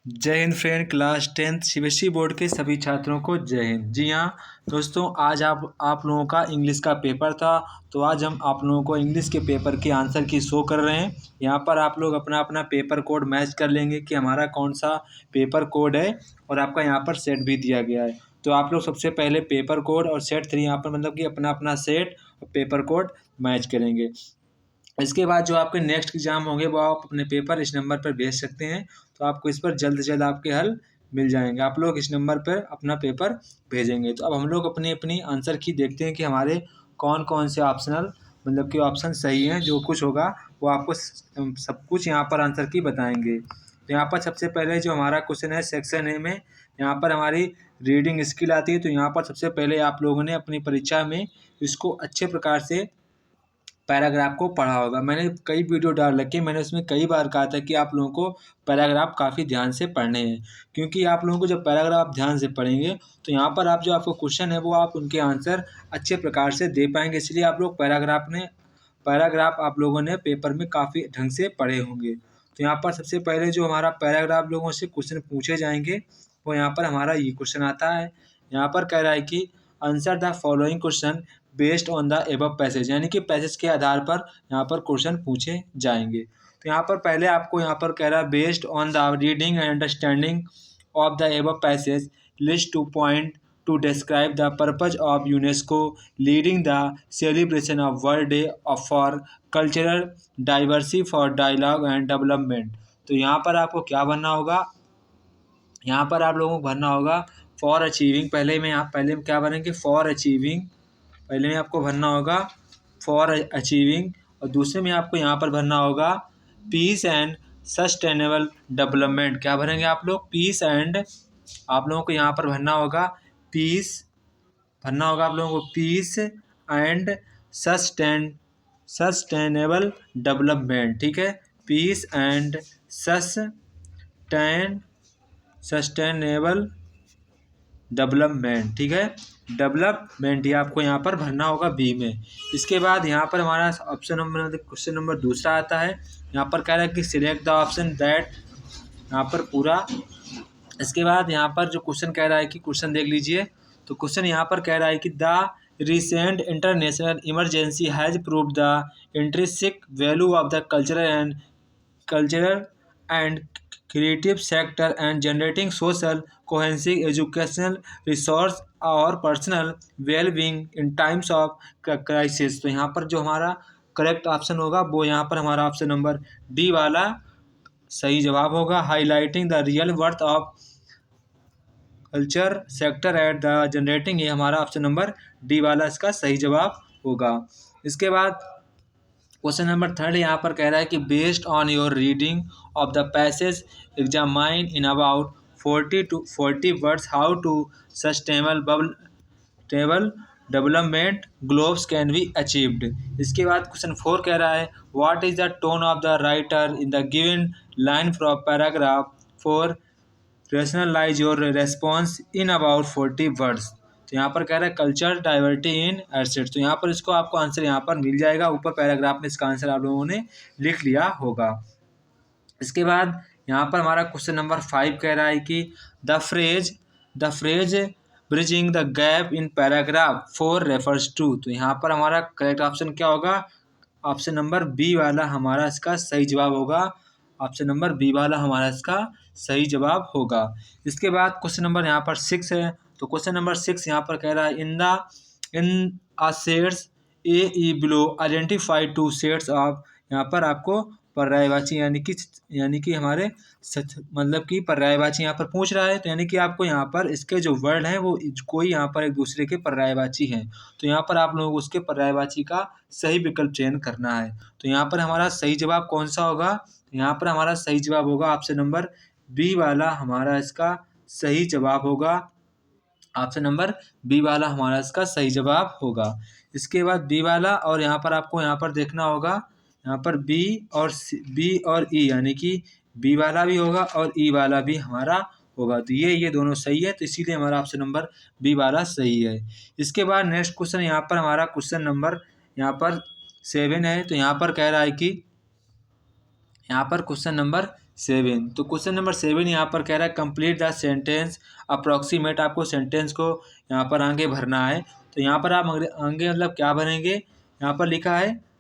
जय Hind friend. Class 10th CBSE board के सभी छात्रों को जय हिंद। जी हाँ दोस्तों, आज आप लोगों का इंग्लिश का पेपर था। तो आज हम आप लोगों को इंग्लिश के पेपर के आंसर की शो कर रहे हैं। यहाँ पर आप लोग अपना अपना पेपर कोड मैच कर लेंगे कि हमारा कौन सा पेपर कोड है, और आपका यहाँ पर सेट भी दिया गया है। तो आप लोग सबसे पहले पेपर कोड और सेट 3 यहाँ पर मतलब कि अपना अपना सेट और पेपर कोड मैच करेंगे। इसके बाद जो आपके नेक्स्ट एग्जाम होंगे वो आप अपने पेपर इस नंबर पर भेज सकते हैं। तो आपको इस पर जल्द से जल्द आपके हल मिल जाएंगे। आप लोग इस नंबर पर अपना पेपर भेजेंगे। तो अब हम लोग अपनी अपनी आंसर की देखते हैं कि हमारे कौन कौन से ऑप्शनल मतलब कि ऑप्शन सही हैं। जो कुछ होगा वो आपको सब कुछ यहाँ पर आंसर की बताएंगे। तो यहाँ पर सबसे पहले जो हमारा क्वेश्चन है सेक्शन ए में, यहाँ पर हमारी रीडिंग स्किल आती है। तो यहाँ पर सबसे पहले आप लोगों ने अपनी परीक्षा में इसको अच्छे प्रकार से पैराग्राफ को पढ़ा होगा। मैंने कई वीडियो डाल रखे, मैंने उसमें कई बार कहा था कि आप लोगों को पैराग्राफ काफ़ी ध्यान से पढ़ने हैं, क्योंकि आप लोगों को जब पैराग्राफ ध्यान से पढ़ेंगे तो यहाँ पर आप जो आपको क्वेश्चन है वो आप उनके आंसर अच्छे प्रकार से दे पाएंगे। इसलिए आप लोग पैराग्राफ आप लोगों ने पेपर में काफ़ी ढंग से पढ़े होंगे। तो यहाँ पर सबसे पहले जो हमारा पैराग्राफ लोगों से क्वेश्चन पूछे जाएंगे वो यहाँ पर हमारा ये क्वेश्चन आता है। यहाँ पर कह रहा है कि answer the following question based on the above passage, यानी कि पैसेज के आधार पर यहाँ पर क्वेश्चन पूछे जाएंगे। तो यहाँ पर पहले आपको यहाँ पर कह रहा है based on the reading and understanding of the above passage list two point to describe the purpose of UNESCO leading the celebration of world day of for cultural diversity for dialogue and development. तो यहाँ पर आपको क्या भरना होगा, यहाँ पर आप लोगों को भरना होगा फॉर अचीविंग। पहले में क्या भरेंगे, फॉर अचीविंग। पहले में आपको भरना होगा फॉर अचीविंग, और दूसरे में आपको यहाँ पर भरना होगा पीस एंड सस्टेनेबल डेवलपमेंट। क्या भरेंगे आप लोग, पीस एंड, आप लोगों को यहाँ पर भरना होगा पीस, भरना होगा आप लोगों को पीस एंड सस्टेनेबल डेवलपमेंट। ठीक है, पीस एंड सस्टेनेबल डेवलपमेंट। ठीक है, डेवलपमेंट ये आपको यहाँ पर भरना होगा बी में। इसके बाद यहाँ पर हमारा ऑप्शन नंबर क्वेश्चन नंबर दूसरा आता है। यहाँ पर कह रहा है कि सिलेक्ट द ऑप्शन दैट, यहाँ पर पूरा। इसके बाद यहाँ पर जो क्वेश्चन कह रहा है कि क्वेश्चन देख लीजिए। तो क्वेश्चन यहाँ पर कह रहा है कि the recent international emergency has proved the intrinsic value of the cultural and creative sector and generating social cohesion, educational resource और personal wellbeing in times of crisis. तो यहाँ पर जो हमारा करेक्ट ऑप्शन होगा वो यहाँ पर हमारा ऑप्शन नंबर डी वाला सही जवाब होगा। Highlighting the real worth of culture sector at the generating, ये हमारा ऑप्शन नंबर डी वाला इसका सही जवाब होगा। इसके बाद क्वेश्चन नंबर थर्ड यहाँ पर कह रहा है कि based on your reading of the passage examine in about 40 words how to sustainable development globes can be achieved. इसके बाद क्वेश्चन 4 कह रहा है what is the tone of the writer in the given line from paragraph 4 rationalise your response in about 40 words. तो यहाँ पर कह रहा है कल्चर डाइवर्सिटी इन एसेट्स। तो यहाँ पर इसको आपको आंसर यहाँ पर मिल जाएगा, ऊपर पैराग्राफ में इसका आंसर आप लोगों ने लिख लिया होगा। इसके बाद यहाँ पर हमारा क्वेश्चन नंबर 5 कह रहा है कि the phrase bridging the gap in paragraph 4 refers to. तो यहाँ पर हमारा करेक्ट ऑप्शन क्या होगा, ऑप्शन नंबर बी वाला हमारा इसका सही जवाब होगा। ऑप्शन नंबर बी वाला हमारा इसका सही जवाब होगा। इसके बाद क्वेश्चन नंबर यहाँ पर 6 है। तो क्वेश्चन नंबर 6 यहाँ पर कह रहा है in sets A E below identify two sets of, यहाँ पर आपको पर्यायवाची यानी कि हमारे मतलब कि पर्यायवाची यहाँ पर पूछ रहा है। तो यानी कि आपको यहाँ पर इसके जो वर्ड हैं वो कोई यहाँ पर एक दूसरे के पर्यायवाची हैं। तो यहाँ पर आप लोगों को उसके पर्यायवाची का सही विकल्प चयन करना है। तो यहाँ पर हमारा सही जवाब कौन सा होगा, यहाँ पर हमारा सही जवाब होगा ऑप्शन नंबर बी वाला हमारा इसका सही जवाब होगा। ऑप्शन नंबर बी वाला हमारा इसका सही जवाब होगा। इसके बाद बी वाला, और यहाँ पर आपको यहाँ पर देखना होगा, यहाँ पर बी और ई, यानी कि बी वाला भी होगा और ई वाला भी हमारा होगा। तो ये दोनों सही है, तो इसीलिए हमारा ऑप्शन नंबर बी वाला सही है। इसके बाद नेक्स्ट क्वेश्चन यहाँ पर हमारा क्वेश्चन नंबर यहाँ पर 7 है। तो यहाँ पर कह रहा है कि यहाँ पर क्वेश्चन नंबर 7। तो क्वेश्चन नंबर 7 यहाँ पर कह रहा है कंप्लीट द सेंटेंस अप्रॉक्सीमेट। आपको सेंटेंस को यहाँ पर आगे भरना है। तो यहाँ पर आप आगे मतलब क्या भरेंगे, यहाँ पर लिखा है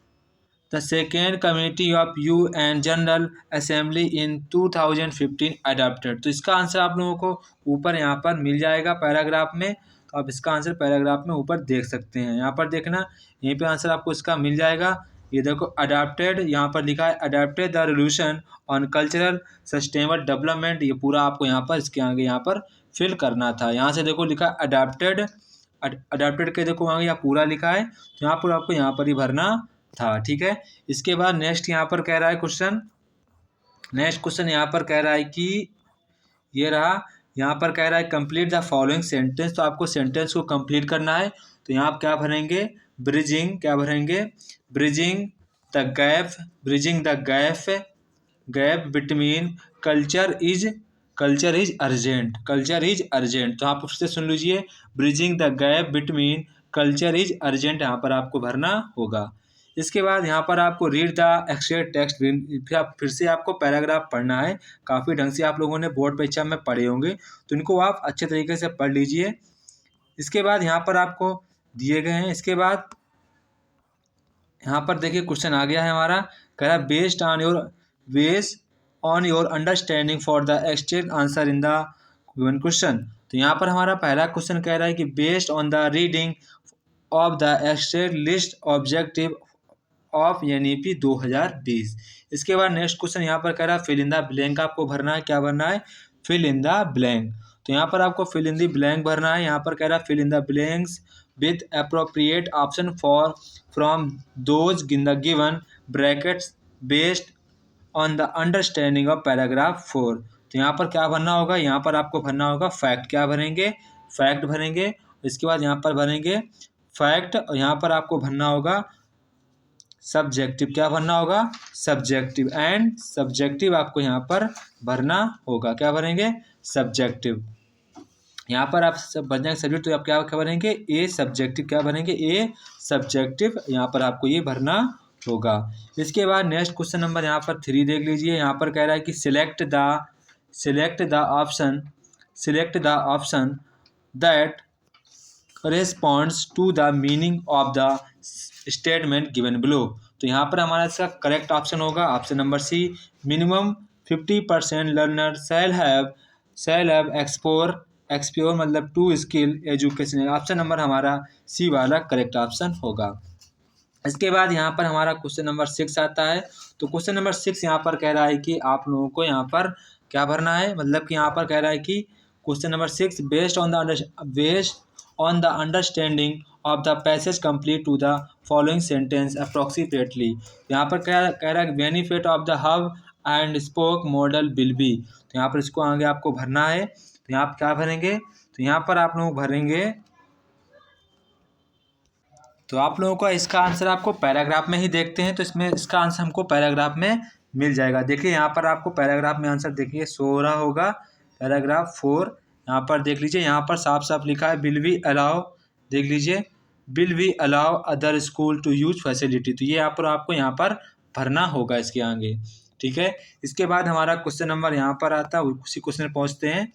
the second community of UN general assembly in 2015 adopted. तो इसका आंसर आप लोगों को ऊपर यहाँ पर मिल जाएगा पैराग्राफ में। तो आप इसका आंसर पैराग्राफ में ऊपर देख सकते हैं, यहाँ पर देखना, यहीं पे आंसर आपको इसका मिल जाएगा। ये देखो अडॉप्टेड, यहाँ पर लिखा है adopted the resolution on cultural sustainable development. ये पूरा आपको यहाँ पर इसके आगे यहाँ पर फिल करना था। यहाँ से देखो लिखा अडॉप्टेड, अडॉप्टेड के देखो आगे यहाँ पूरा लिखा है, तो यहाँ पर आपको यहाँ पर ही भरना था। ठीक है, इसके बाद नेक्स्ट यहाँ पर कह रहा है क्वेश्चन, नेक्स्ट क्वेश्चन यहाँ पर कह रहा है कि ये रहा, यहाँ पर कह रहा है कंप्लीट द फॉलोइंग सेंटेंस। तो आपको सेंटेंस को कंप्लीट करना है। तो यहाँ आप क्या भरेंगे, ब्रिजिंग, क्या भरेंगे, bridging the gap, bridging the gap between culture is urgent, culture is urgent. तो आप उससे सुन लीजिए, bridging the gap between culture is urgent, यहाँ पर आपको भरना होगा। इसके बाद यहाँ पर आपको रीड द एक्स्ट्रेट टेक्स्ट, फिर से आपको पैराग्राफ पढ़ना है। काफ़ी ढंग से आप लोगों ने बोर्ड परीक्षा में पढ़े होंगे, तो इनको आप अच्छे तरीके से पढ़ लीजिए। इसके बाद यहाँ पर आपको दिए गए हैं, इसके बाद यहाँ पर देखिए क्वेश्चन आ गया है हमारा, कह रहा है based on your understanding for the extent answer in the given question. तो यहाँ पर हमारा पहला क्वेश्चन कह रहा है कि based on the reading of the extent list objective of NEP 2020। इसके बाद नेक्स्ट क्वेश्चन यहाँ पर कह रहा है फिल इन द ब्लैंक। आपको भरना है, क्या भरना है, फिल इन द ब्लैंक। तो यहाँ पर आपको फिल इन द ब्लैंक भरना है। यहाँ पर कह रहा है fill in the blanks with appropriate option for from those in the given brackets based on the understanding of paragraph 4। तो यहाँ पर क्या भरना होगा, यहाँ पर आपको भरना होगा फैक्ट, क्या भरेंगे, फैक्ट भरेंगे। इसके बाद यहाँ पर भरेंगे फैक्ट, और यहाँ पर आपको भरना होगा सब्जेक्टिव, क्या भरना होगा, सब्जेक्टिव, एंड सब्जेक्टिव आपको यहाँ पर भरना होगा, क्या भरेंगे, सब्जेक्टिव। यहाँ पर आप सब बन जाएंगे सब्जेक्ट, तो आप क्या भरेंगे, ए सब्जेक्टिव, क्या भरेंगे, ए सब्जेक्टिव, यहाँ पर आपको ये भरना होगा। इसके बाद नेक्स्ट क्वेश्चन नंबर यहाँ पर 3 देख लीजिए। यहाँ पर कह रहा है कि select the option that corresponds to the meaning of the statement given below. तो यहाँ पर हमारा इसका करेक्ट ऑप्शन होगा option number C, minimum 50% learner shall have explore मतलब to skill education. Option number हमारा सी वाला करेक्ट ऑप्शन होगा। इसके बाद यहाँ पर हमारा क्वेश्चन नंबर 6 आता है। तो क्वेश्चन नंबर 6 यहाँ पर कह रहा है कि आप लोगों को यहाँ पर क्या भरना है, मतलब कि यहाँ पर कह रहा है कि question number 6 based on the understanding of the passage complete to the following sentence approximately. यहाँ पर कह रहा है benefit of the hub and spoke model will be. तो यहाँ पर इसको आगे आपको भरना है। तो यहाँ आप क्या भरेंगे, तो यहाँ पर आप लोग भरेंगे, तो आप लोगों का इसका आंसर आपको पैराग्राफ में ही देखते हैं। तो इसमें इसका आंसर हमको पैराग्राफ में मिल जाएगा। देखिए यहाँ पर आपको पैराग्राफ में आंसर देखिए सो रहा होगा, पैराग्राफ 4 यहाँ पर देख लीजिए, यहाँ पर साफ साफ लिखा है विल वी अलाउ, देख लीजिए will we allow other school to use facility. तो ये यहाँ पर आपको यहाँ पर भरना होगा इसके आगे, ठीक है। इसके बाद हमारा क्वेश्चन नंबर यहाँ पर आता है, उसी क्वेश्चन में पहुँचते हैं।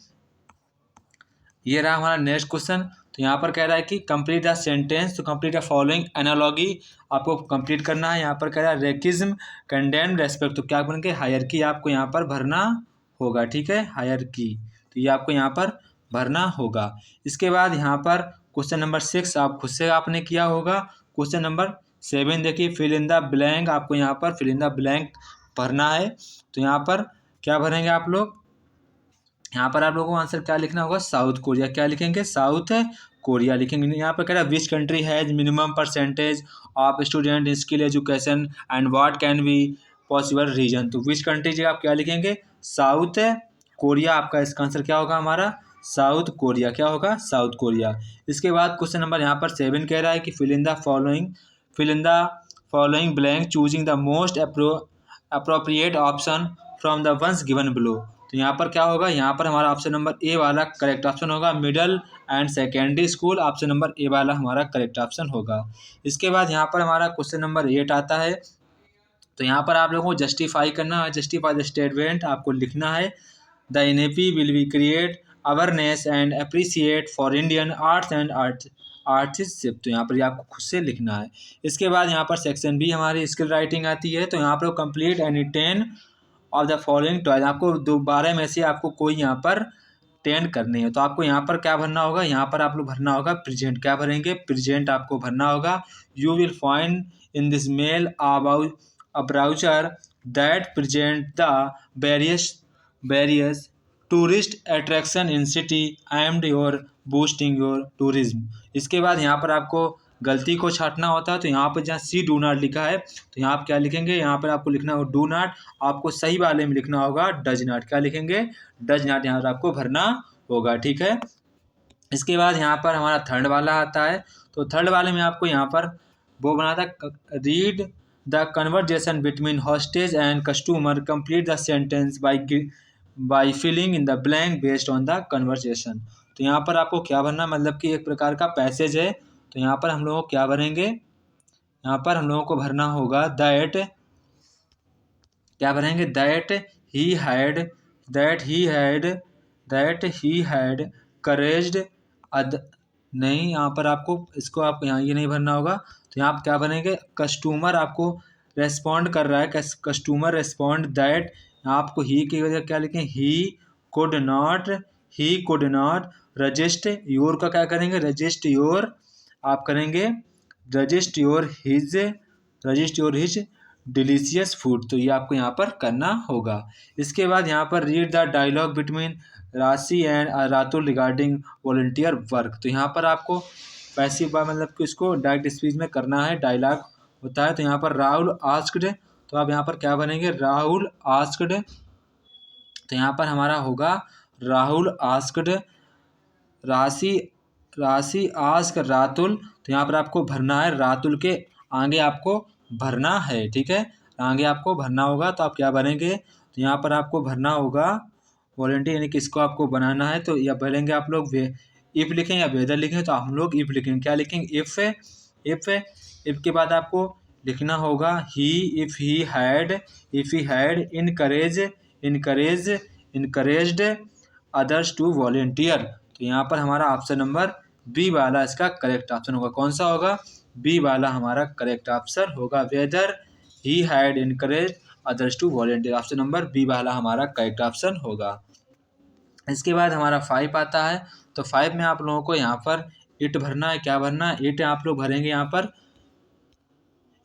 ये रहा हमारा नेक्स्ट क्वेश्चन। तो यहाँ पर कह रहा है कि कंप्लीट द सेंटेंस, तो कंप्लीट द फॉलोइंग एनालॉगी आपको कंप्लीट करना है। यहाँ पर कह रहा है रेकिज्म कंडेम रेस्पेक्ट, तो क्या बनेंगे, हायरकी आपको यहाँ पर भरना होगा, ठीक है, हायरकी, तो ये आपको यहाँ पर भरना होगा। इसके बाद यहाँ पर क्वेश्चन नंबर 6 आप खुद से आपने किया होगा। क्वेश्चन नंबर 7 देखिए फिल इन द ब्लैंक, आपको यहाँ पर फिल इन द ब्लैंक भरना है। तो यहाँ पर क्या भरेंगे आप लोग, यहाँ पर आप लोगों को आंसर क्या लिखना होगा, साउथ कोरिया, क्या लिखेंगे, साउथ कोरिया लिखेंगे। यहाँ पर कह रहा है which country has minimum percentage of student in skill education and what can be possible reason. तो विच कंट्री जगह आप क्या लिखेंगे, साउथ कोरिया, आपका इसका आंसर क्या होगा हमारा, साउथ कोरिया, क्या होगा, साउथ कोरिया। इसके बाद क्वेश्चन नंबर यहाँ पर 7 कह रहा है कि fill in the following blank choosing the most appropriate option from the ones given below. तो यहाँ पर क्या होगा, यहाँ पर हमारा ऑप्शन नंबर ए वाला करेक्ट ऑप्शन होगा, middle and secondary school, option number A वाला हमारा करेक्ट ऑप्शन होगा। इसके बाद यहाँ पर हमारा क्वेश्चन नंबर 8 आता है। तो यहाँ पर आप लोगों को जस्टिफाई करना है, जस्टिफाई द स्टेटमेंट आपको लिखना है। The NAP will be create awareness and appreciate for Indian arts and artistship. तो यहाँ पर ये आपको खुद से लिखना है। इसके बाद यहाँ पर सेक्शन बी हमारी स्किल राइटिंग आती है। तो यहाँ पर complete any 10 of the following 12, आपको 12 में से आपको कोई यहाँ पर 10 करनी है। तो आपको यहाँ पर क्या भरना होगा, यहाँ पर आप लोग भरना होगा प्रेजेंट। क्या भरेंगे, प्रेजेंट आपको भरना होगा। You will find in this mail about a browser that present the various tourist attraction in city aimed your boosting your tourism। इसके बाद यहाँ पर आपको गलती को छांटना होता है। तो यहाँ पर जहाँ सी डू नॉट लिखा है तो यहाँ आप क्या लिखेंगे, यहाँ पर आपको लिखना होगा डू नॉट, आपको सही वाले में लिखना होगा डज नॉट। क्या लिखेंगे, डज नॉट यहाँ पर आपको भरना होगा। ठीक है। इसके बाद यहाँ पर हमारा थर्ड वाला आता है। तो थर्ड वाले में आपको यहाँ पर वो बना था, read the conversation between hostage and customer, complete the sentence by filling in the blank based on the conversation. तो यहाँ पर आपको क्या भरना, मतलब कि एक प्रकार का पैसेज है। तो यहाँ पर हम लोगों को क्या भरेंगे, यहाँ पर हम लोगों को भरना होगा दैट, क्या भरेंगे, दैट ही हैड करेज्ड नहीं, यहाँ पर आपको इसको आप यहाँ ये नहीं भरना होगा। तो यहाँ आप क्या भरेंगे, कस्टमर आपको रेस्पॉन्ड कर रहा है, कस्टमर रेस्पॉन्ड दैट, आपको ही की वजह क्या लिखें, he could not resist your का क्या करेंगे, रजिस्ट योर, आप करेंगे resist your his delicious food. तो ये आपको यहाँ पर करना होगा। इसके बाद यहाँ पर रीड द डायलॉग बिटवीन राशि and Ratul regarding volunteer work. तो यहाँ पर आपको पैसिव मतलब कि इसको डायरेक्ट स्पीच में करना है, डायलॉग होता है। तो यहाँ पर राहुल आस्क्ड, तो आप यहाँ पर क्या बनेंगे, राहुल आस्क्ड। तो यहाँ पर हमारा होगा राहुल आस्क्ड राशि आस्क रातुल। तो यहाँ पर आपको भरना है रातुल के आगे आपको भरना है। ठीक है, आगे आपको भरना होगा। तो आप क्या भरेंगे, तो यहाँ पर आपको भरना होगा वॉलंटियर, यानी कि इसको आपको बनाना है। तो या भरेंगे आप लोग इफ़ लिखें या वेदर लिखें, तो हम लोग इफ़ लिखेंगे। क्या लिखेंगे, इफ़ के बाद आपको लिखना होगा if he had encouraged others to volunteer. तो यहाँ पर हमारा ऑप्शन नंबर बी वाला इसका करेक्ट ऑप्शन होगा। कौन सा होगा, बी वाला हमारा करेक्ट ऑप्शन होगा। Whether he had encourage others to volunteer, option number B वाला हमारा करेक्ट ऑप्शन होगा। इसके बाद हमारा 5 आता है। तो 5 में आप लोगों को यहाँ पर इट भरना है। क्या भरना है, इट आप लोग भरेंगे यहाँ पर।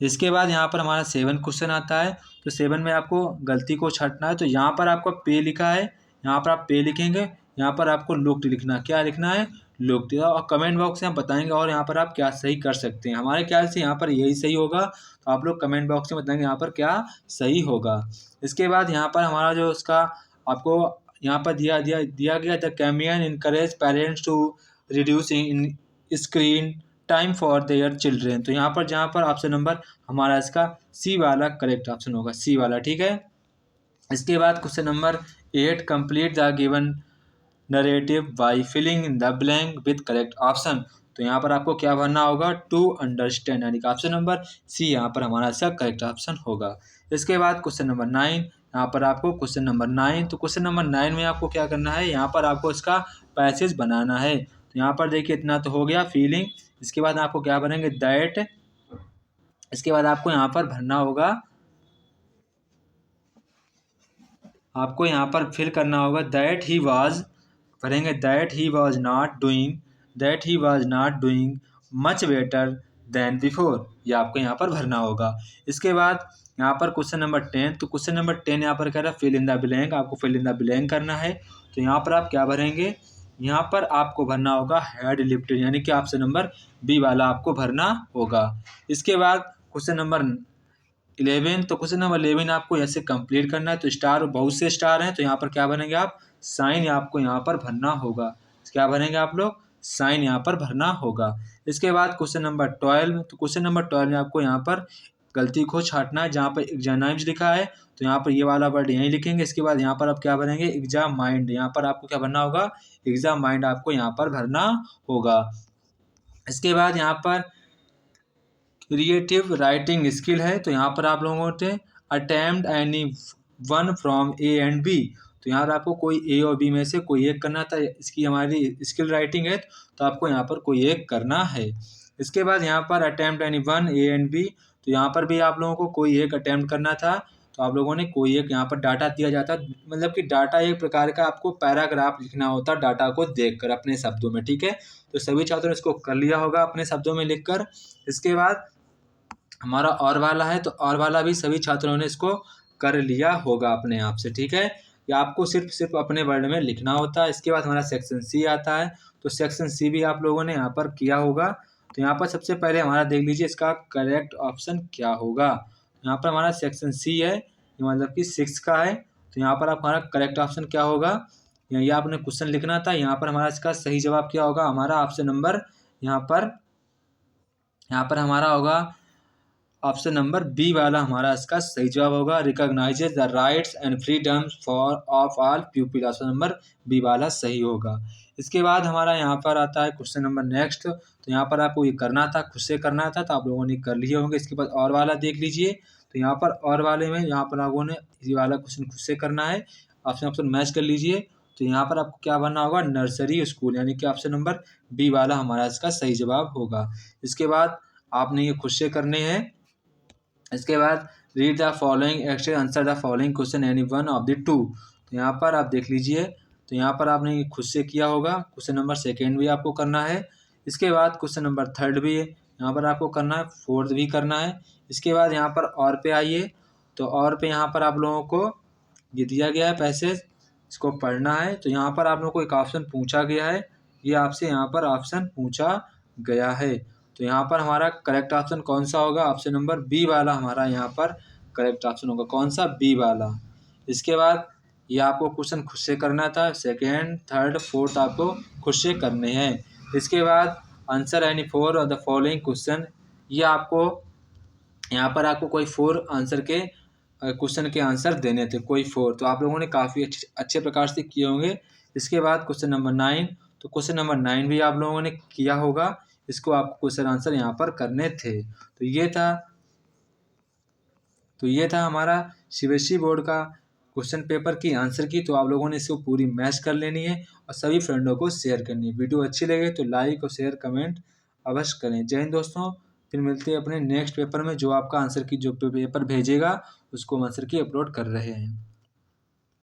इसके बाद यहाँ पर हमारा 7 क्वेश्चन आता है। तो 7 में आपको गलती को छांटना है। तो यहाँ पर आपको पे लिखा है, यहाँ पर आप पे लिखेंगे, यहाँ पर आपको लुक्ड लिखना। क्या लिखना है, लुक्ड। और कमेंट बॉक्स में हम बताएंगे और यहाँ पर आप क्या सही कर सकते हैं। हमारे ख्याल से यहाँ पर यही सही होगा। तो आप लोग कमेंट बॉक्स में बताएंगे यहाँ पर क्या सही होगा। इसके बाद यहाँ पर हमारा जो उसका आपको यहाँ पर दिया गया, the campaign encourage parents to reduce in screen time for their children. तो यहाँ पर जहाँ पर ऑप्शन नंबर हमारा इसका सी वाला करेक्ट ऑप्शन होगा, सी वाला। ठीक है। इसके बाद question number 8, complete the given narrative by filling in the blank with correct option. तो यहाँ पर आपको क्या भरना होगा, टू अंडरस्टैंड, यानी कि ऑप्शन नंबर सी यहाँ पर हमारा इसका करेक्ट ऑप्शन होगा। इसके बाद क्वेश्चन नंबर 9, यहाँ पर आपको क्वेश्चन नंबर 9, तो क्वेश्चन नंबर 9 में आपको क्या करना है, यहाँ पर आपको इसका पैसेज बनाना है। तो यहाँ पर देखिए इतना तो हो गया फीलिंग। इसके बाद आपको क्या भरेंगे, दैट। इसके बाद आपको यहाँ पर भरना होगा, आपको यहाँ पर फिल करना होगा दैट ही वाज, भरेंगे that he was not doing much better than before, ये आपको यहाँ पर भरना होगा। इसके बाद यहाँ पर क्वेश्चन नंबर 10, तो क्वेश्चन नंबर 10 यहाँ पर कह रहा है फिल इन द ब्लैंक, आपको फिल इन द ब्लैंक करना है। तो यहाँ पर आप क्या भरेंगे, यहाँ पर आपको भरना होगा हैड लिफ्टेड, यानी कि ऑप्शन नंबर बी वाला आपको भरना होगा। इसके बाद क्वेश्चन नंबर 11, तो क्वेश्चन नंबर 11 आपको ऐसे कंप्लीट करना है। तो स्टार बहुत से स्टार हैं, तो यहाँ पर क्या भरेंगे आप, साइन आपको यहाँ पर भरना होगा। क्या भरेंगे आप लोग, साइन यहाँ पर भरना होगा। इसके बाद क्वेश्चन नंबर 12, तो क्वेश्चन नंबर 12 में आपको यहाँ पर गलती को छांटना है। जहाँ पर एग्जाम्स लिखा है तो यहाँ पर ये वाला वर्ड यहीं लिखेंगे। इसके बाद यहाँ पर आप क्या भरेंगे, एग्जाम माइंड, यहाँ पर आपको क्या भरना होगा, एग्जाम माइंड आपको यहाँ पर भरना होगा। इसके बाद यहाँ पर क्रिएटिव राइटिंग स्किल है, तो यहाँ पर आप लोगों ने attempt any one from A and B. तो यहाँ पर आपको कोई ए और बी में से कोई एक करना था। इसकी हमारी स्किल राइटिंग है, तो आपको यहाँ पर कोई एक करना है। इसके बाद यहाँ पर attempt any one A and B, तो यहाँ पर भी आप लोगों को कोई एक अटेम्प्ट करना था। तो आप लोगों ने कोई एक यहाँ पर डाटा दिया जाता, मतलब कि डाटा एक प्रकार का आपको पैराग्राफ लिखना होता डाटा को देखकर अपने शब्दों में, ठीक है। तो सभी छात्रों ने इसको कर लिया होगा अपने शब्दों में लिखकर। इसके बाद हमारा और वाला है, तो और वाला भी सभी छात्रों ने इसको कर लिया होगा अपने आप से, ठीक है। या आपको सिर्फ अपने वर्ड में लिखना होता है। इसके बाद हमारा सेक्शन सी आता है, तो सेक्शन सी भी आप लोगों ने यहाँ पर किया होगा। तो यहाँ पर सबसे पहले हमारा देख लीजिए इसका करेक्ट ऑप्शन क्या होगा। यहाँ पर हमारा सेक्शन सी है, मतलब कि 6 का है। तो यहाँ पर आप हमारा करेक्ट ऑप्शन क्या होगा, ये आपने क्वेश्चन लिखना था। यहाँ पर हमारा इसका सही जवाब क्या होगा, हमारा ऑप्शन नंबर यहाँ पर हमारा होगा ऑप्शन नंबर बी वाला हमारा इसका सही जवाब होगा। Recognises the rights and freedoms for of all people, option number B वाला सही होगा। इसके बाद हमारा यहाँ पर आता है क्वेश्चन नंबर नेक्स्ट। तो यहाँ पर आपको ये करना था, खुद से करना था, तो आप लोगों ने कर लिए होंगे। इसके बाद और वाला देख लीजिए। तो यहाँ पर और वाले में यहाँ पर लोगों ने ये वाला क्वेश्चन खुद से करना है। ऑप्शन मैच कर लीजिए। तो यहाँ पर आपको क्या बनना होगा, नर्सरी स्कूल, यानी कि ऑप्शन नंबर बी वाला हमारा इसका सही जवाब होगा। इसके बाद आपने ये खुद से करने हैं। इसके बाद read the following exercise, answer the following question any one of the two. तो यहाँ पर आप देख लीजिए। तो यहाँ पर आपने खुद से किया होगा। क्वेश्चन नंबर सेकेंड भी आपको करना है। इसके बाद क्वेश्चन नंबर थर्ड भी यहाँ पर आपको करना है, फोर्थ भी करना है। इसके बाद यहाँ पर और पे आइए। तो और पे यहाँ पर आप लोगों को ये दिया गया है पैसेज, इसको पढ़ना है। तो यहाँ पर आप लोगों को एक ऑप्शन पूछा गया है, ये आपसे यहाँ पर ऑप्शन पूछा गया है। तो यहाँ पर हमारा करेक्ट ऑप्शन कौन सा होगा, ऑप्शन नंबर बी वाला हमारा यहाँ पर करेक्ट ऑप्शन होगा। कौन सा, बी वाला। इसके बाद ये आपको क्वेश्चन खुद से करना था, सेकेंड थर्ड फोर्थ आपको खुद से करने हैं। इसके बाद answer any four of the following question, ये आपको यहाँ पर आपको कोई 4 आंसर के क्वेश्चन के आंसर देने थे, कोई 4। तो आप लोगों ने काफ़ी अच्छे प्रकार से किए होंगे। इसके बाद क्वेश्चन नंबर 9, तो क्वेश्चन नंबर 9 भी आप लोगों ने किया होगा। इसको आपको क्वेश्चन आंसर यहाँ पर करने थे। तो ये था हमारा सीबीएसई बोर्ड का क्वेश्चन पेपर की आंसर की। तो आप लोगों ने इसको पूरी मैच कर लेनी है और सभी फ्रेंडों को शेयर करनी है। वीडियो अच्छी लगे तो लाइक और शेयर कमेंट अवश्य करें। जय हिंद दोस्तों, फिर मिलते हैं अपने नेक्स्ट पेपर में। जो आपका आंसर की जो पेपर भेजेगा उसको हम आंसर की अपलोड कर रहे हैं।